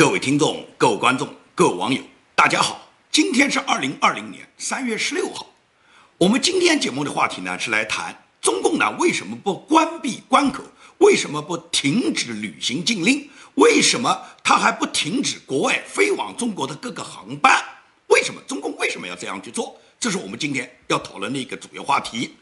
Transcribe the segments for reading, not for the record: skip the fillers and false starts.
各位听众、各位观众、各位网友，大家好！今天是2020年3月16号。我们今天节目的话题呢是来谈中共呢为什么不关闭关口，为什么不停止旅行禁令，为什么他还不停止国外飞往中国的各个航班？为什么中共为什么要这样去做？这是我们今天要讨论的一个主要话题。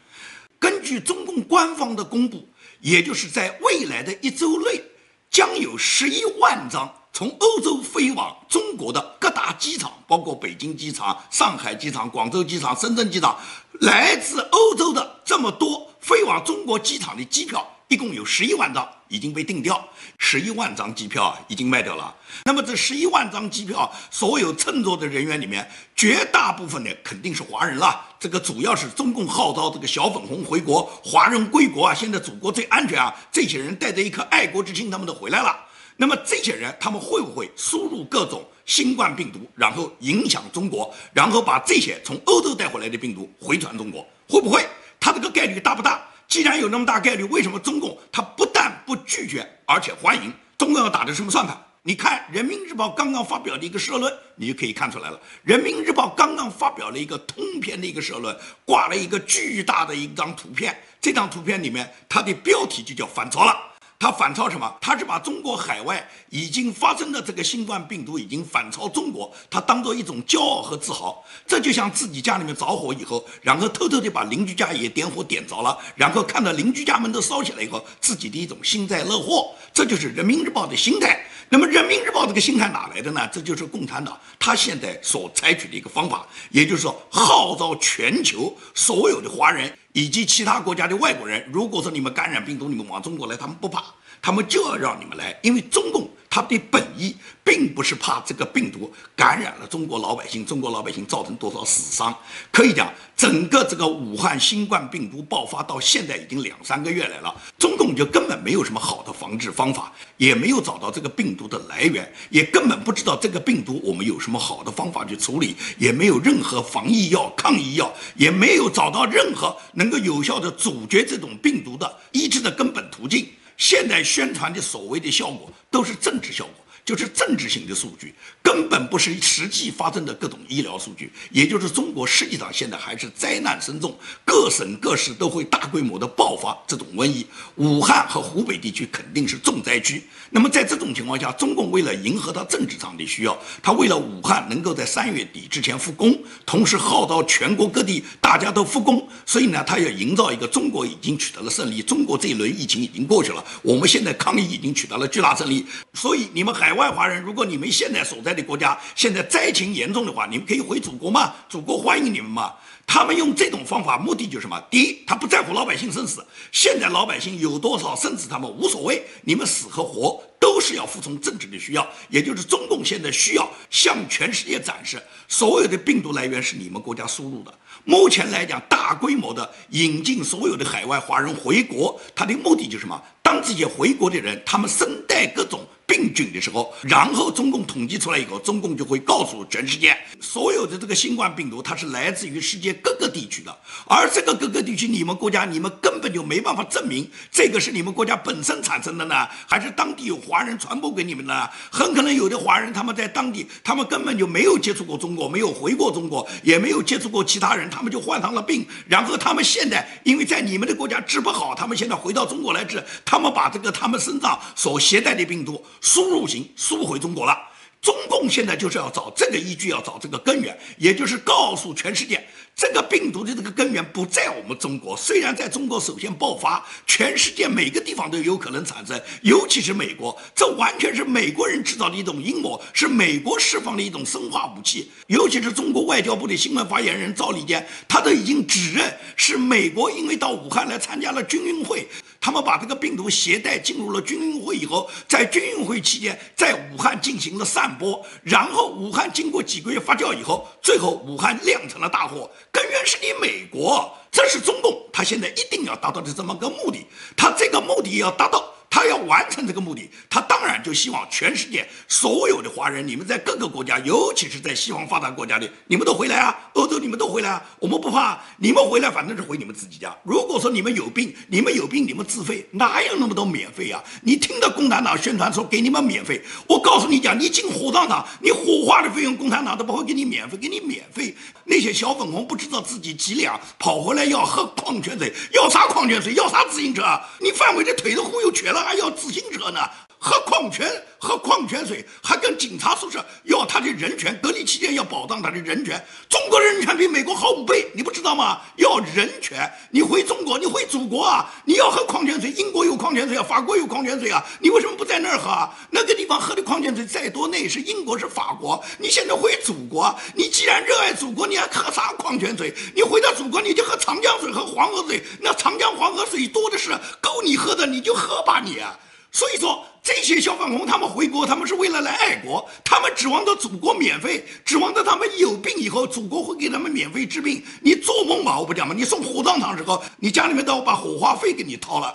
根据中共官方的公布，也就是在未来的1周内，将有11万张从欧洲飞往中国的各大机场，包括北京机场、上海机场、广州机场、深圳机场，来自欧洲的这么多飞往中国机场的机票，一共有11万张已经被订掉，11万张机票已经卖掉了。那么这11万张机票，所有乘坐的人员里面，绝大部分呢肯定是华人了。这个主要是中共号召这个小粉红回国，华人归国啊，现在祖国最安全啊，这些人带着一颗爱国之心，他们都回来了。那么这些人他们会不会输入各种新冠病毒，然后影响中国，然后把这些从欧洲带回来的病毒回传中国？会不会？他这个概率大不大？既然有那么大概率，为什么中共他不但不拒绝，而且欢迎？中共要打的什么算盘？你看人民日报刚刚发表的一个社论，你就可以看出来了。人民日报刚刚发表了一个通篇的一个社论，挂了一个巨大的一张图片，这张图片里面它的标题就叫反超了。他反超什么？他是把中国海外已经发生的这个新冠病毒已经反超中国，他当做一种骄傲和自豪。这就像自己家里面着火以后，然后偷偷的把邻居家也点火点着了，然后看到邻居家门都烧起来以后，自己的一种幸灾乐祸。这就是人民日报的心态。那么人民日报这个心态哪来的呢？这就是共产党他现在所采取的一个方法，也就是说号召全球所有的华人以及其他国家的外国人，如果说你们感染病毒，你们往中国来，他们不怕，他们就要让你们来。因为中共他的本意并不是怕这个病毒感染了中国老百姓，中国老百姓造成多少死伤。可以讲整个这个武汉新冠病毒爆发到现在已经2-3个月来了，中共就根本没有什么好的防治方法，也没有找到这个病毒的来源，也根本不知道这个病毒我们有什么好的方法去处理，也没有任何防疫药、抗疫药，也没有找到任何能够有效的阻绝这种病毒的医治的根本途径。现在宣传的所谓的效果都是政治效果，就是政治性的数据，根本不是实际发生的各种医疗数据。也就是中国实际上现在还是灾难深重，各省各市都会大规模的爆发这种瘟疫，武汉和湖北地区肯定是重灾区。那么在这种情况下，中共为了迎合他政治上的需要，他为了武汉能够在3月底之前复工，同时号召全国各地大家都复工，所以呢，他要营造一个中国已经取得了胜利，中国这一轮疫情已经过去了，我们现在抗疫已经取得了巨大胜利。所以你们海外华人，如果你们现在所在的国家现在灾情严重的话，你们可以回祖国吗？祖国欢迎你们吗？他们用这种方法，目的就是什么？第一，他不在乎老百姓生死，现在老百姓有多少生死他们无所谓，你们死和活都是要服从政治的需要。也就是中共现在需要向全世界展示，所有的病毒来源是你们国家输入的。目前来讲，大规模的引进所有的海外华人回国，他的目的就是什么？当这些回国的人他们身带各种病菌的时候，然后中共统计出来以后，中共就会告诉全世界，所有的这个新冠病毒它是来自于世界各个地区的，而这个各个地区你们国家你们根本就没办法证明这个是你们国家本身产生的呢，还是当地有华人传播给你们呢？很可能有的华人他们在当地，他们根本就没有接触过中国，没有回过中国，也没有接触过其他人，他们就患上了病，然后他们现在因为在你们的国家治不好，他们现在回到中国来治，他们把这个他们身上所携带的病毒输入型输回中国了。中共现在就是要找这个依据，要找这个根源，也就是告诉全世界，这个病毒的这个根源不在我们中国，虽然在中国首先爆发，全世界每个地方都有可能产生，尤其是美国，这完全是美国人制造的一种阴谋，是美国释放的一种生化武器。尤其是中国外交部的新闻发言人赵立坚，他都已经指认是美国因为到武汉来参加了军运会，他们把这个病毒携带进入了军运会以后，在军运会期间在武汉进行了散播，然后武汉经过几个月发酵以后，最后武汉酿成了大祸，根源是你美国。这是中共他现在一定要达到的这么个目的，他这个目的要达到，他他要完成这个目的，他当然就希望全世界所有的华人，你们在各个国家，尤其是在西方发达国家里，你们都回来啊，欧洲你们都回来啊，我们不怕，你们回来反正是回你们自己家。如果说你们有病，你们自费，哪有那么多免费啊？你听到共产党宣传说给你们免费，我告诉你讲，你进火葬场，你火化的费用共产党都不会给你免费，那些小粉红不知道自己几两，跑回来要喝矿泉水，要啥矿泉水，要啥自行车啊？你范伟的腿都忽悠瘸了，还要自行车呢？喝矿泉水，还跟警察宿舍要他的人权，隔离期间要保障他的人权。中国人权比美国好5倍，你不知道吗？要人权，你回中国，你回祖国啊！你要喝矿泉水，英国有矿泉水啊，法国有矿泉水啊，你为什么不在那儿喝啊？那个地方喝的矿泉水再多，那也是英国是法国。你现在回祖国，你既然热爱祖国，你还喝啥矿泉水？你回到祖国你就喝长江水和黄河水，那长江黄河水多的是，够你喝的你就喝吧你啊！所以说，这些小粉红他们回国，他们是为了来爱国，他们指望着祖国免费，指望着他们有病以后，祖国会给他们免费治病。你做梦嘛！我不讲嘛，你送火葬场的时候，你家里面都要把火化费给你掏了。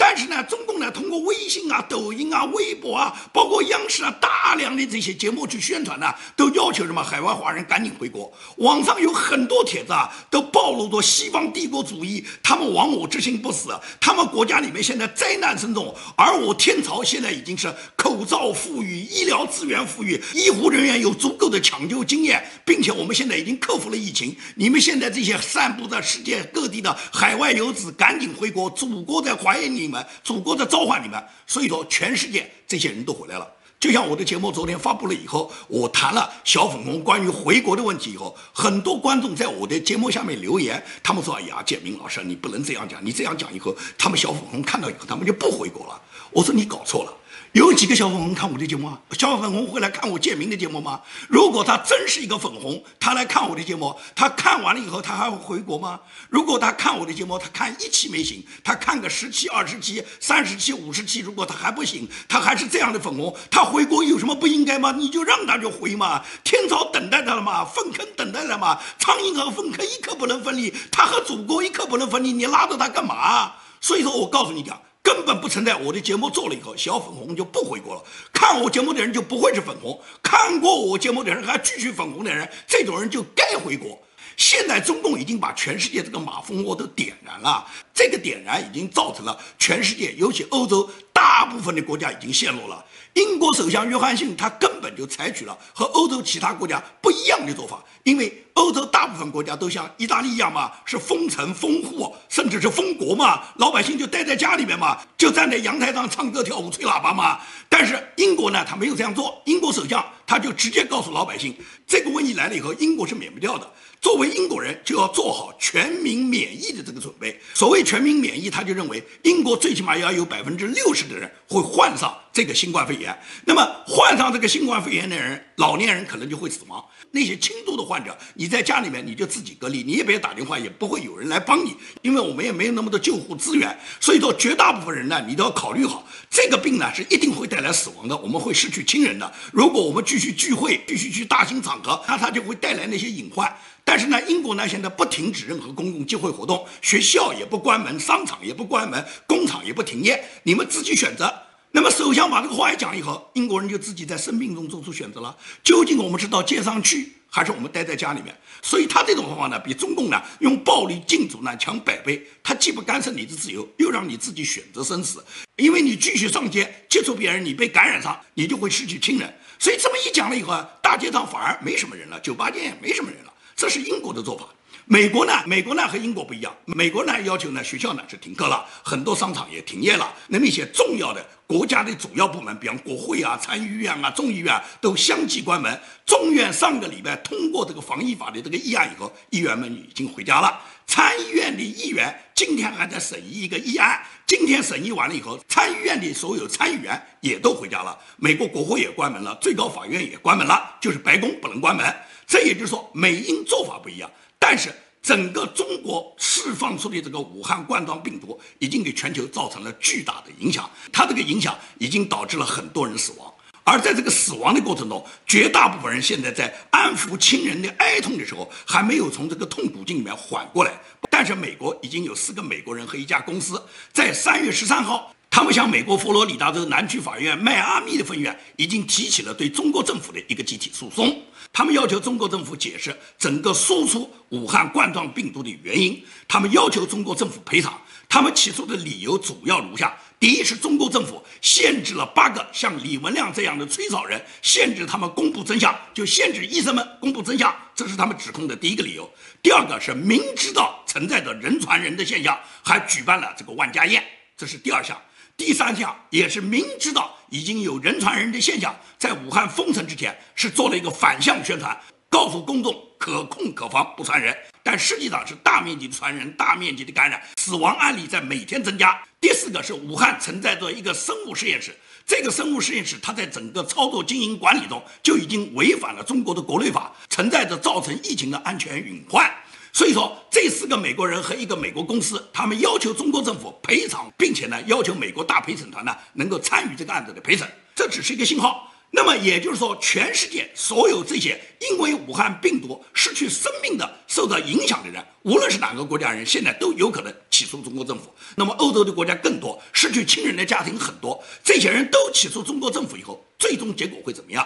但是呢，中共呢通过微信啊、抖音啊、微博啊，包括央视啊，大量的这些节目去宣传呢，都要求什么海外华人赶紧回国。网上有很多帖子啊，都暴露着西方帝国主义，他们亡我之心不死，他们国家里面现在灾难深重，而我天朝现在已经是口罩富裕、医疗资源富裕、医护人员有足够的抢救经验，并且我们现在已经克服了疫情。你们现在这些散布在世界各地的海外游子，赶紧回国，祖国在怀念你们，祖国在召唤你们。所以说，全世界这些人都回来了。就像我的节目昨天发布了以后，我谈了小粉红关于回国的问题以后，很多观众在我的节目下面留言，他们说：“哎呀，建明老师，你不能这样讲，你这样讲以后，他们小粉红看到以后，他们就不回国了。”我说：“你搞错了。”有几个小粉红看我的节目啊？小粉红会来看我建明的节目吗？如果他真是一个粉红，他来看我的节目，他看完了以后，他还会回国吗？如果他看我的节目，他看1期没行，他看个10期、20期、30期、50期，如果他还不行，他还是这样的粉红，他回国有什么不应该吗？你就让他就回嘛，天朝等待他了嘛，粪坑等待了嘛，苍蝇和粪坑一刻不能分离，他和祖国一刻不能分离，你拉着他干嘛？所以说我告诉你讲，根本不存在我的节目做了以后小粉红就不回国了，看我节目的人就不会是粉红，看过我节目的人还继续粉红的人，这种人就该回国。现在中共已经把全世界这个马蜂窝都点燃了，这个点燃已经造成了全世界尤其欧洲大部分的国家已经陷落了。英国首相约翰逊他根本就采取了和欧洲其他国家不一样的做法，因为欧洲大部分国家都像意大利一样嘛，是封城封户甚至是封国嘛，老百姓就待在家里面嘛，就站在阳台上唱歌跳舞吹喇叭嘛。但是英国呢，他没有这样做，英国首相他就直接告诉老百姓，这个瘟疫来了以后英国是免不掉的，作为英国人就要做好全民免疫的这个准备。所谓全民免疫，他就认为英国最起码要有60%的人会患上这个新冠肺炎，那么患上这个新冠肺炎的人，老年人可能就会死亡。那些轻度的患者，你在家里面你就自己隔离，你也别打电话，也不会有人来帮你，因为我们也没有那么多救护资源。所以说绝大部分人呢，你都要考虑好，这个病呢是一定会带来死亡的，我们会失去亲人的。如果我们继续聚会，继续去大型场合，那它就会带来那些隐患。但是呢，英国呢现在不停止任何公共集会活动，学校也不关门，商场也不关门，工厂也不停业，你们自己选择。那么首相把这个话一讲以后，英国人就自己在生病中做出选择了，究竟我们是到街上去，还是我们待在家里面？所以他这种方法呢，比中共呢用暴力禁足呢强100倍。他既不干涉你的自由，又让你自己选择生死。因为你继续上街接触别人，你被感染上，你就会失去亲人。所以这么一讲了以后啊，大街上反而没什么人了，酒吧店也没什么人了。这是英国的做法。美国呢和英国不一样，美国呢要求呢学校呢是停课了，很多商场也停业了，那些重要的国家的主要部门，比方国会啊、参议院啊、众议院啊，都相继关门。众院上个礼拜通过这个防疫法的这个议案以后，议员们已经回家了。参议院的议员今天还在审议一个议案，今天审议完了以后，参议院的所有参议员也都回家了。美国国会也关门了，最高法院也关门了，就是白宫不能关门。这也就是说，美英做法不一样，但是整个中国释放出的这个武汉冠状病毒已经给全球造成了巨大的影响，它这个影响已经导致了很多人死亡。而在这个死亡的过程中，绝大部分人现在在安抚亲人的哀痛的时候，还没有从这个痛苦境里面缓过来。但是美国已经有4个美国人和一家公司在3月13号他们向美国佛罗里达州南区法院迈阿密的分院已经提起了对中国政府的一个集体诉讼，他们要求中国政府解释整个输出武汉冠状病毒的原因，他们要求中国政府赔偿。他们起诉的理由主要如下：第一，是中国政府限制了8个像李文亮这样的吹哨人，限制他们公布真相，就限制医生们公布真相，这是他们指控的第一个理由。第二个是明知道存在着人传人的现象，还举办了这个万家宴，这是第二项。第三项也是明知道已经有人传人的现象，在武汉封城之前是做了一个反向宣传，告诉公众可控可防不传人，但实际上是大面积的传人，大面积的感染，死亡案例在每天增加。第四个是武汉存在着一个生物实验室，这个生物实验室它在整个操作经营管理中就已经违反了中国的国内法，存在着造成疫情的安全隐患。所以说，这4个美国人和一个美国公司，他们要求中国政府赔偿，并且呢，要求美国大陪审团呢能够参与这个案子的陪审，这只是一个信号。那么也就是说，全世界所有这些因为武汉病毒失去生命的、受到影响的人，无论是哪个国家人，现在都有可能起诉中国政府。那么欧洲的国家更多，失去亲人的家庭很多，这些人都起诉中国政府以后，最终结果会怎么样？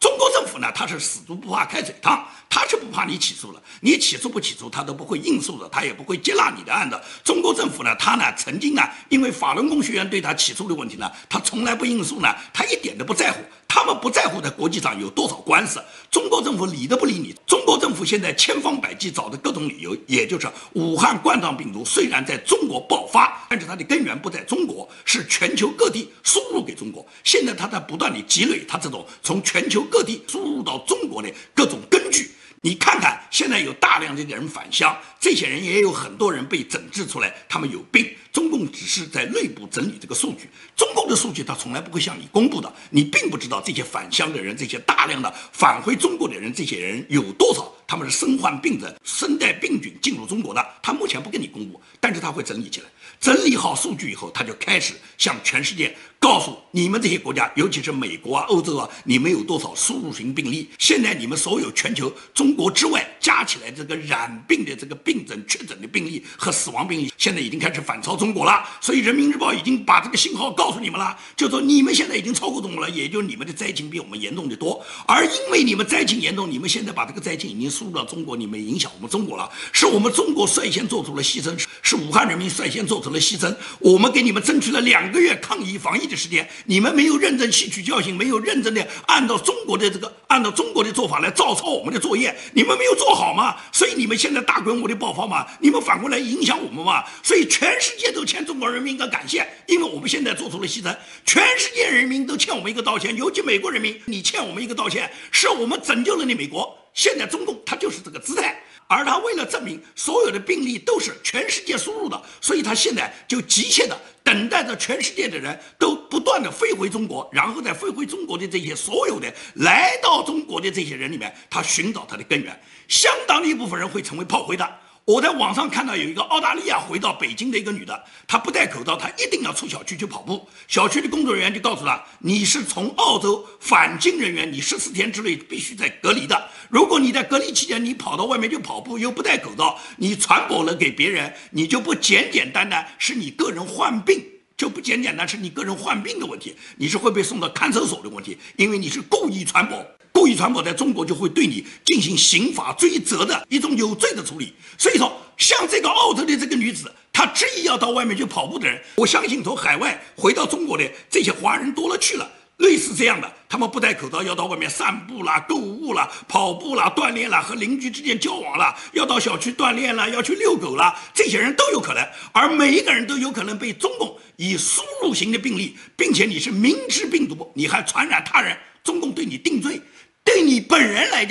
中国政府呢，他是死猪不怕开水烫，他是不怕你起诉了，你起诉不起诉，他都不会应诉的，他也不会接纳你的案子。中国政府呢，他呢曾经呢，因为法轮功学员对他起诉的问题呢，他从来不应诉呢，他一点都不在乎。他们不在乎在国际上有多少官司，中国政府理都不理你。中国政府现在千方百计找的各种理由，也就是武汉冠状病毒虽然在中国爆发，但是它的根源不在中国，是全球各地输入给中国。现在它在不断地积累它这种从全球各地输入到中国的各种根据。你看看，现在有大量的人返乡，这些人也有很多人被诊治出来，他们有病。中共只是在内部整理这个数据，中共的数据他从来不会向你公布的，你并不知道这些返乡的人，这些大量的返回中国的人，这些人有多少，他们是身患病症、身带病菌进入中国的，他目前不跟你公布，但是他会整理起来。整理好数据以后，他就开始向全世界告诉你们这些国家，尤其是美国啊、欧洲啊，你们有多少输入型病例？现在你们所有全球中国之外加起来这个染病的这个病症确诊的病例和死亡病例，现在已经开始反超中国了。所以人民日报已经把这个信号告诉你们了，就说你们现在已经超过中国了，也就你们的灾情比我们严重的多。而因为你们灾情严重，你们现在把这个灾情已经输入到中国，你们影响我们中国了，是我们中国率先做出了牺牲，是武汉人民率先做出了牺牲。我们给你们争取了2个月抗疫防疫的时间，你们没有认真吸取教训，没有认真的按照中国的做法来照抄我们的作业，你们没有做好嘛？所以你们现在大规模的爆发嘛，你们反过来影响我们嘛？所以全世界都欠中国人民一个感谢，因为我们现在做出了牺牲，全世界人民都欠我们一个道歉，尤其美国人民，你欠我们一个道歉，是我们拯救了你美国。现在中共他就是这个姿态。而他为了证明所有的病例都是全世界输入的，所以他现在就急切的等待着全世界的人都不断的飞回中国，然后在飞回中国的这些所有的来到中国的这些人里面，他寻找他的根源。相当的一部分人会成为炮灰的。我在网上看到有一个澳大利亚回到北京的一个女的，她不戴口罩，她一定要出小区去跑步。小区的工作人员就告诉她，你是从澳洲返京人员，你14天之内必须在隔离的。如果你在隔离期间你跑到外面去跑步又不戴口罩，你传播了给别人，你就不简简单单是你个人患病，就不简单是你个人患病的问题，你是会被送到看守所的问题，因为你是故意传播。故意传播在中国就会对你进行刑法追责的一种有罪的处理。所以说，像这个澳洲的这个女子，她执意要到外面去跑步的人，我相信从海外回到中国的这些华人多了去了。类似这样的，他们不戴口罩要到外面散步啦、购物啦、跑步啦、锻炼啦、和邻居之间交往啦，要到小区锻炼啦、要去遛狗啦，这些人都有可能。而每一个人都有可能被中共以输入型的病例，并且你是明知病毒，你还传染他人，中共对你定罪。对你本人来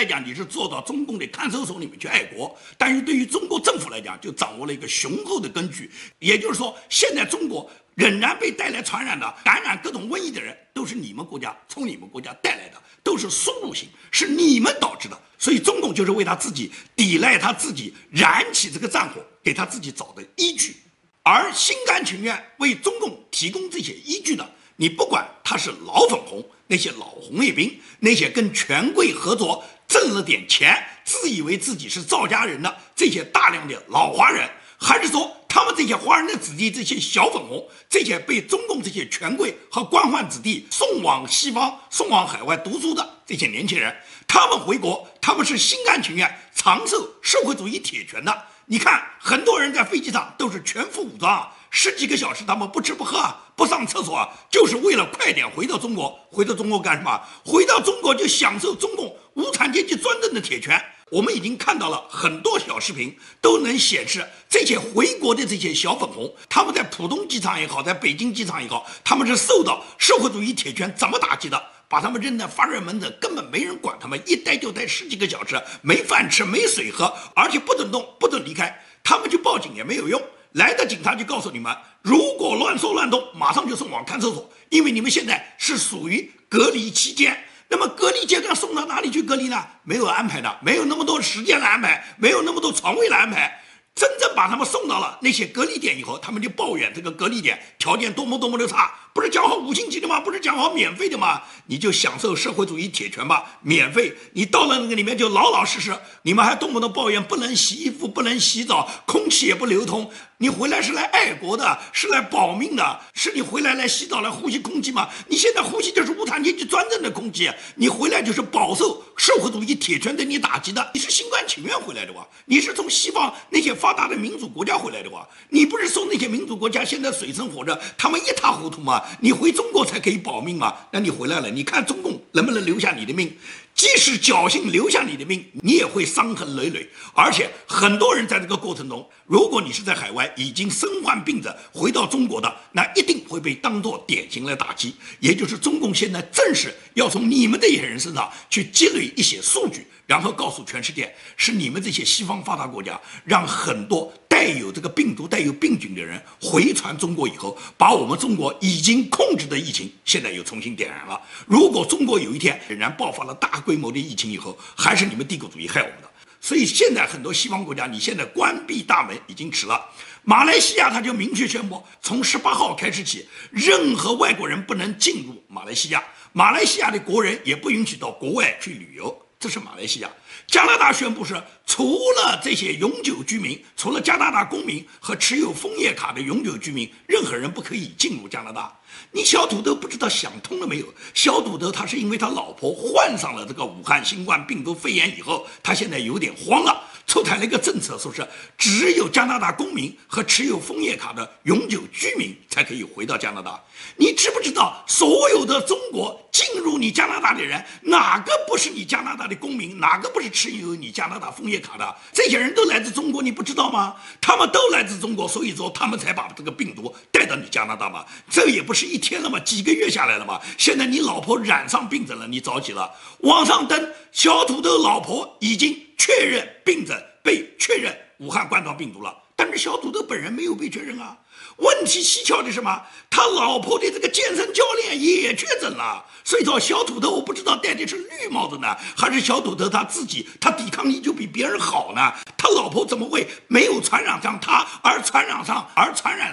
讲，你是坐到中共的看守所里面去爱国，但是对于中国政府来讲，就掌握了一个雄厚的根据。也就是说，现在中国仍然被带来传染的、感染各种瘟疫的人，都是你们国家从你们国家带来的，都是输入型，是你们导致的。所以中共就是为他自己抵赖他自己燃起这个战火，给他自己找的依据。而心甘情愿为中共提供这些依据的，你不管他是老粉红，那些老红卫兵，那些跟权贵合作挣了点钱，自以为自己是赵家人的这些大量的老华人，还是说他们这些华人的子弟，这些小粉红，这些被中共这些权贵和官宦子弟送往西方、送往海外读书的这些年轻人，他们回国，他们是心甘情愿长受社会主义铁拳的。你看，很多人在飞机上都是全副武装10几个小时，他们不吃不喝不上厕所就是为了快点回到中国。回到中国干什么？回到中国就享受中共无产阶级专政的铁拳。我们已经看到了很多小视频，都能显示这些回国的这些小粉红，他们在浦东机场也好，在北京机场也好，他们是受到社会主义铁拳怎么打击的？把他们扔在发热门诊，根本没人管他们，一待就待10几个小时，没饭吃，没水喝，而且不准动，不准离开。他们去报警也没有用，来的警察就告诉你们，如果乱说乱动，马上就送往看守所，因为你们现在是属于隔离期间。那么隔离阶段送到哪里去隔离呢？没有安排的，没有那么多时间来安排，没有那么多床位来安排。真正把他们送到了那些隔离点以后，他们就抱怨这个隔离点条件多么多么的差，不是讲好5星级的吗？不是讲好免费的吗？你就享受社会主义铁拳吧，免费。你到了那个里面就老老实实，你们还动不动抱怨不能洗衣服，不能洗澡，空气也不流通。你回来是来爱国的，是来保命的，是你回来洗澡来呼吸空气吗？你现在呼吸就是无产阶级专政的空气，你回来就是饱受社会主义铁拳对你打击的。你是心甘情愿回来的吧？你是从西方那些发达的民主国家回来的吧？你不是说那些民主国家现在水深火热，他们一塌糊涂吗？你回中国才可以保命吗？那你回来了，你看中共能不能留下你的命？即使侥幸留下你的命，你也会伤痕累累。而且很多人在这个过程中，如果你是在海外已经身患病症回到中国的，那一定会被当作典型来打击。也就是中共现在正是要从你们这些人身上去积累一些数据，然后告诉全世界，是你们这些西方发达国家让很多带有这个病毒、带有病菌的人回传中国以后，把我们中国已经控制的疫情现在又重新点燃了。如果中国有一天仍然爆发了大规模的疫情以后，还是你们帝国主义害我们的。所以现在很多西方国家，你现在关闭大门已经迟了。马来西亚他就明确宣布，从18号开始起，任何外国人不能进入马来西亚，马来西亚的国人也不允许到国外去旅游。这是马来西亚。加拿大宣布是，除了这些永久居民，除了加拿大公民和持有枫叶卡的永久居民，任何人不可以进入加拿大。你小土豆不知道想通了没有？小土豆他是因为他老婆患上了这个武汉新冠病毒肺炎以后，他现在有点慌了，出台了一个政策，说是只有加拿大公民和持有枫叶卡的永久居民才可以回到加拿大。你知不知道，所有的中国进入你加拿大的人，哪个不是你加拿大的公民，哪个不是持有你加拿大枫叶卡的？这些人都来自中国，你不知道吗？他们都来自中国，所以说他们才把这个病毒带到你加拿大嘛。这也不是一天了吗？几个月下来了吗？现在你老婆染上病症了，你着急了？网上登小土豆老婆已经确认病症，被确认武汉冠状病毒了，但是小土豆本人没有被确认啊。问题蹊跷的是什么？他老婆的这个健身教练也确诊了，所以说小土豆我不知道戴的是绿帽子呢，还是小土豆他自己他抵抗力就比别人好呢？他老婆怎么会没有传染上他，而传染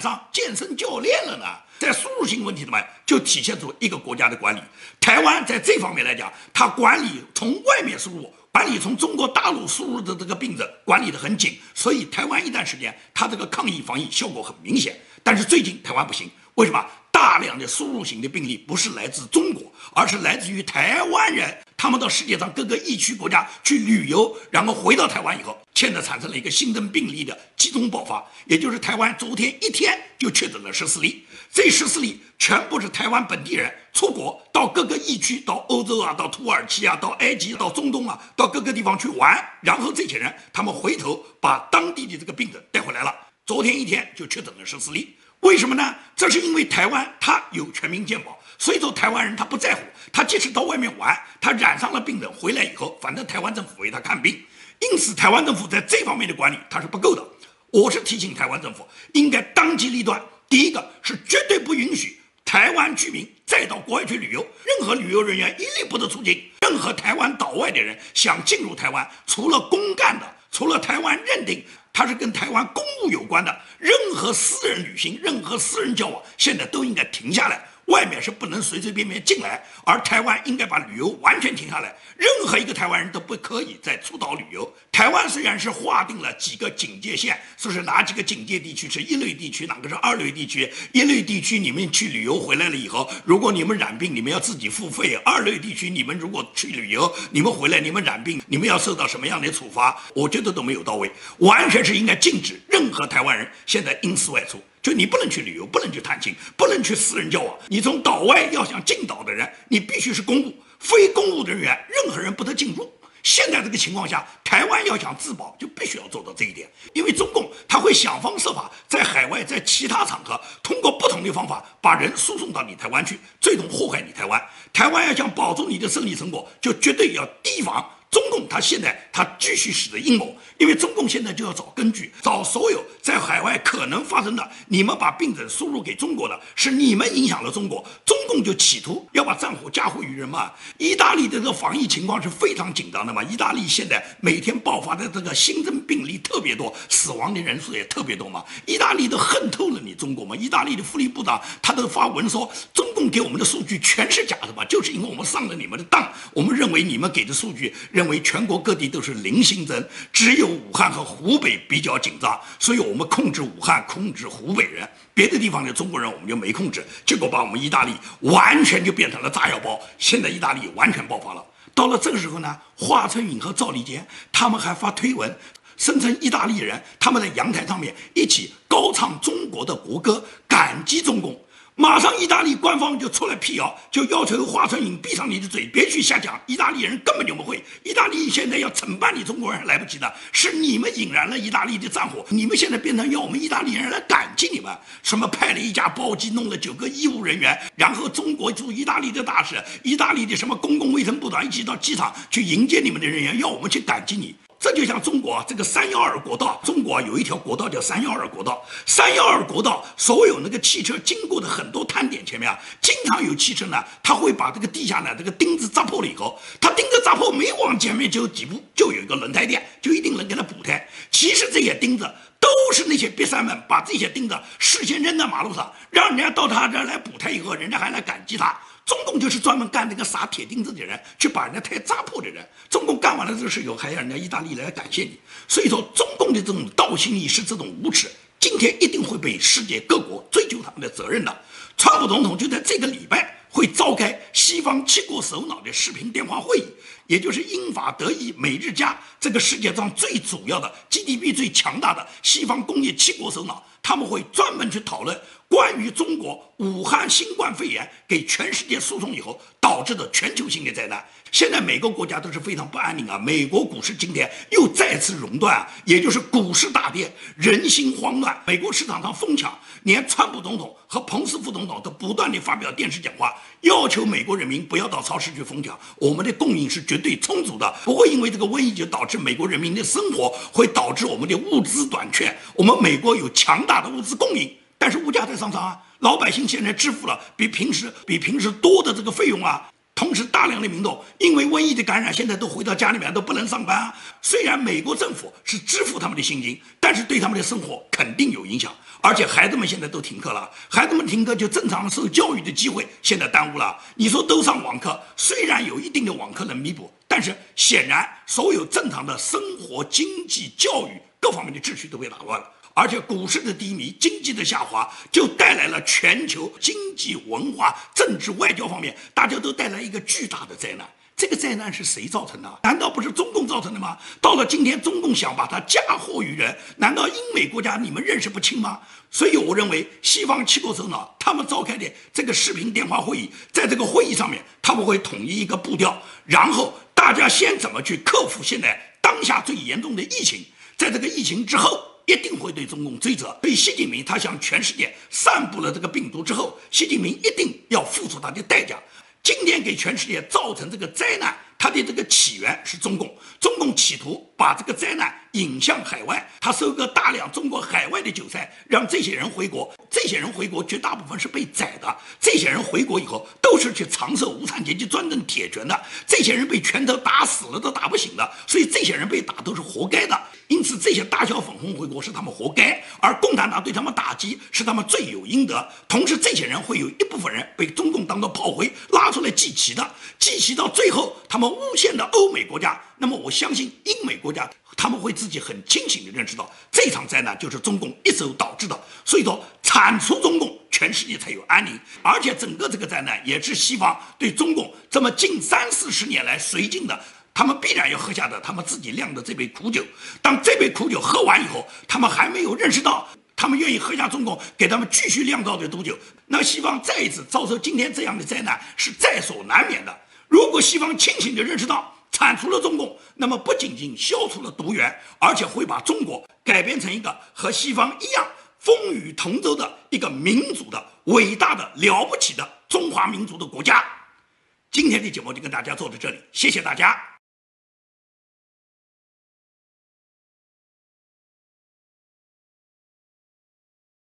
上健身教练了呢？在输入性问题里面就体现出一个国家的管理。台湾在这方面来讲，他管理从外面输入，管理从中国大陆输入的这个病症管理得很紧，所以台湾一段时间他这个抗疫防疫效果很明显。但是最近台湾不行，为什么？大量的输入型的病例不是来自中国，而是来自于台湾人，他们到世界上各个疫区国家去旅游，然后回到台湾以后，现在产生了一个新增病例的集中爆发，也就是台湾昨天一天就确诊了14例，这14例全部是台湾本地人出国到各个疫区，到欧洲啊，到土耳其啊，到埃及，到中东啊，到各个地方去玩，然后这些人他们回头把当地的这个病症带回来了，昨天一天就确诊了14例。为什么呢？这是因为台湾它有全民健保，所以说台湾人他不在乎，他即使到外面玩，他染上了病人回来以后，反正台湾政府为他看病，因此台湾政府在这方面的管理他是不够的。我是提醒台湾政府应该当机立断，第一个是绝对不允许台湾居民再到国外去旅游，任何旅游人员一律不得出境，任何台湾岛外的人想进入台湾，除了公干的，除了台湾认定它是跟台湾公务有关的，任何私人旅行，任何私人交往，现在都应该停下来。外面是不能随随便便进来，而台湾应该把旅游完全停下来，任何一个台湾人都不可以再出岛旅游。台湾虽然是划定了几个警戒线，说是哪几个警戒地区是一类地区，哪个是二类地区。一类地区你们去旅游回来了以后，如果你们染病，你们要自己付费；二类地区你们如果去旅游，你们回来你们染病，你们要受到什么样的处罚？我觉得都没有到位，完全是应该禁止任何台湾人现在因此外出。就你不能去旅游，不能去探亲，不能去私人交往。你从岛外要想进岛的人，你必须是公务，非公务人员任何人不得进入。现在这个情况下，台湾要想自保，就必须要做到这一点。因为中共他会想方设法在海外，在其他场合，通过不同的方法把人输送到你台湾去，最终祸害你台湾。台湾要想保住你的胜利成果，就绝对要提防中共他现在他继续使的阴谋。因为中共现在就要找根据，找所有在海外可能发生的，你们把病症输入给中国的，是你们影响了中国，中共就企图要把战火加惠于人嘛。意大利的这个防疫情况是非常紧张的嘛，意大利现在每天爆发的这个新增病例特别多，死亡的人数也特别多嘛。意大利都恨透了你中国嘛。意大利的副理部长他都发文说，中共给我们的数据全是假的嘛，就是因为我们上了你们的当，我们认为你们给的数据认为全国各地都是零新增，只有武汉和湖北比较紧张，所以我们控制武汉，控制湖北人，别的地方的中国人我们就没控制，结果把我们意大利完全就变成了炸药包。现在意大利完全爆发了。到了这个时候呢，华春莹和赵立坚他们还发推文，声称意大利人他们在阳台上面一起高唱中国的国歌，感激中共。马上意大利官方就出来辟谣，就要求华春莹闭上你的嘴，别去瞎讲，意大利人根本就不会。意大利现在要惩办你中国人还来不及的，是你们引燃了意大利的战火，你们现在变成要我们意大利人来感激你们。什么派了一架包机，弄了9个医务人员，然后中国驻意大利的大使、意大利的什么公共卫生部长一起到机场去迎接你们的人员，要我们去感激你。这就像中国这个312国道，中国有一条国道叫312国道，312国道所有那个汽车经过的很多摊点前面啊，经常有汽车呢，他会把这个地下呢这个钉子扎破了以后，他钉子扎破没往前面就有几步，就有一个轮胎店，就一定能给他补胎。其实这些钉子都是那些瘪三们把这些钉子事先扔在马路上，让人家到他这儿来补胎以后，人家还来感激他。中共就是专门干那个撒铁钉子的人，去把人家胎扎破的人。中共干完了这个事以后，还要人家意大利来感谢你。所以说，中共的这种倒行逆施、这种无耻，今天一定会被世界各国追究他们的责任的。川普总统就在这个礼拜会召开西方7国首脑的视频电话会议，也就是英法德意美日加这个世界上最主要的 GDP 最强大的西方工业7国首脑，他们会专门去讨论关于中国武汉新冠肺炎给全世界输送以后导致的全球性的灾难。现在每个国家都是非常不安宁啊，美国股市今天又再次熔断啊，也就是股市大跌，人心慌乱，美国市场上疯抢，连川普总统和彭斯副总统都不断地发表电视讲话，要求美国人民不要到超市去疯抢，我们的供应是绝对充足的，不会因为这个瘟疫就导致美国人民的生活会导致我们的物资短缺，我们美国有强大的物资供应，但是物价在上涨啊，老百姓现在支付了比平时多的这个费用啊。同时，大量的民众因为瘟疫的感染，现在都回到家里面，都不能上班啊。虽然美国政府是支付他们的薪金，但是对他们的生活肯定有影响。而且孩子们现在都停课了，孩子们停课就正常受教育的机会现在耽误了。你说都上网课，虽然有一定的网课能弥补，但是显然所有正常的生活、经济、教育各方面的秩序都被打乱了。而且股市的低迷，经济的下滑，就带来了全球经济、文化、政治、外交方面，大家都带来一个巨大的灾难。这个灾难是谁造成的？难道不是中共造成的吗？到了今天，中共想把它嫁祸于人，难道英美国家你们认识不清吗？所以我认为，西方7国首脑他们召开的这个视频电话会议，在这个会议上面，他们会统一一个步调，然后大家先怎么去克服现在当下最严重的疫情，在这个疫情之后，一定会对中共追责。所以习近平他向全世界散布了这个病毒之后，习近平一定要付出他的代价。今天给全世界造成这个灾难，他它的这个起源是中共，中共企图把这个灾难引向海外，他收割大量中国海外的韭菜，让这些人回国。这些人回国绝大部分是被宰的，这些人回国以后都是去长寿无产阶级专政铁拳的，这些人被拳头打死了都打不醒的，所以这些人被打都是活该的。因此这些大小粉红回国是他们活该，而共产党对他们打击是他们罪有应得。同时这些人会有一部分人被中共当作炮灰拉出来祭旗的，祭旗到最后他们诬陷的欧美国家，那么我相信英美国家他们会自己很清醒地认识到，这场灾难就是中共一手导致的。所以说铲除中共，全世界才有安宁。而且整个这个灾难也是西方对中共这么近30-40年来绥靖的，他们必然要喝下的他们自己酿的这杯苦酒。当这杯苦酒喝完以后，他们还没有认识到他们愿意喝下中共给他们继续酿造的毒酒，那西方再一次遭受今天这样的灾难是在所难免的。如果西方清醒地认识到铲除了中共，那么不仅仅消除了毒源，而且会把中国改编成一个和西方一样风雨同舟的一个民主的伟大的了不起的中华民族的国家。今天的节目就跟大家做到这里，谢谢大家。